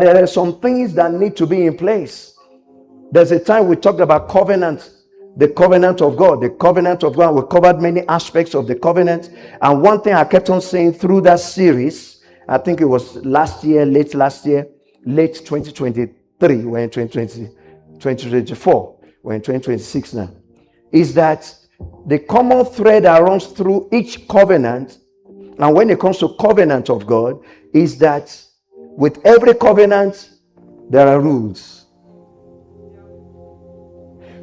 there are some things that need to be in place. There's a time we talked about covenant, the covenant of God. The covenant of God, we covered many aspects of the covenant. And one thing I kept on saying through that series, I think it was late 2023, we're in 2024, we're in 2026 now, is that the common thread that runs through each covenant, and when it comes to covenant of God, is that with every covenant, there are rules.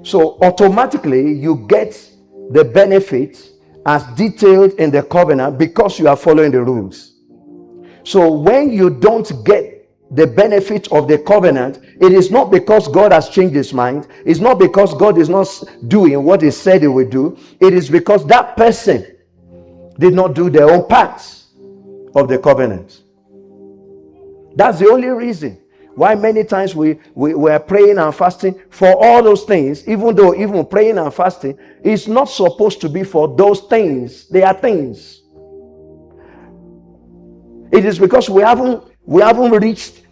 So automatically, you get the benefit as detailed in the covenant because you are following the rules. So when you don't get the benefit of the covenant, it is not because God has changed his mind. It's not because God is not doing what he said he would do. It is because that person did not do their own parts of the covenant. That's the only reason why many times we are praying and fasting for all those things, even though even praying and fasting is not supposed to be for those things. They are things. It is because we haven't reached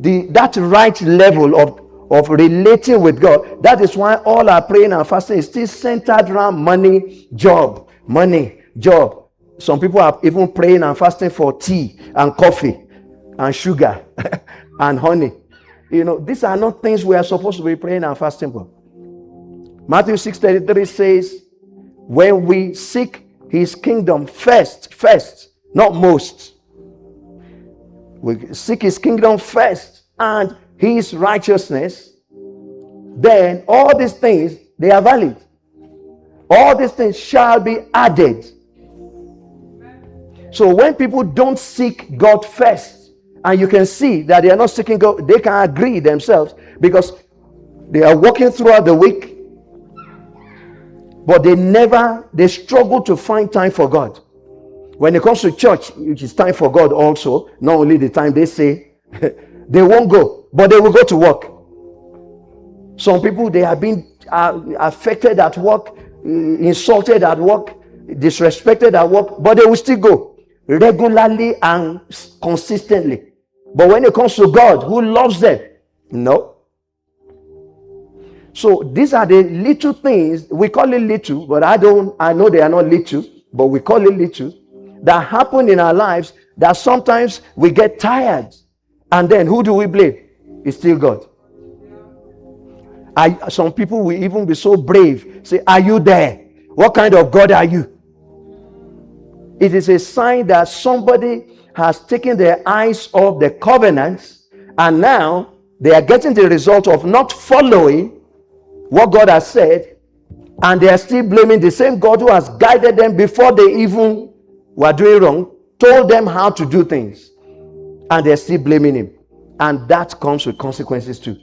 that right level of relating with God. That is why all our praying and fasting is still centered around money, job. Some people are even praying and fasting for tea and coffee and sugar and honey. These are not things we are supposed to be praying and fasting for. Matthew 6:33 says, when we seek his kingdom first, not most. We seek his kingdom first and his righteousness, then all these things, they are valid. All these things shall be added. So when people don't seek God first, and you can see that they are not seeking God, they can agree themselves because they are working throughout the week, but they struggle to find time for God. When it comes to church, which is time for God also, not only the time they say, they won't go, but they will go to work. Some people, they have been affected at work, insulted at work, disrespected at work, but they will still go regularly and consistently. But when it comes to God, who loves them, no. So these are the little things, we call it little, but I know they are not little, but we call it little, that happen in our lives that sometimes we get tired. And then who do we blame? It's still God. Some people will even be so brave, say, are you there? What kind of God are you? It is a sign that somebody has taken their eyes off the covenants, and now they are getting the result of not following what God has said, and they are still blaming the same God who has guided them before they even were doing wrong, told them how to do things, and they're still blaming him. And that comes with consequences too.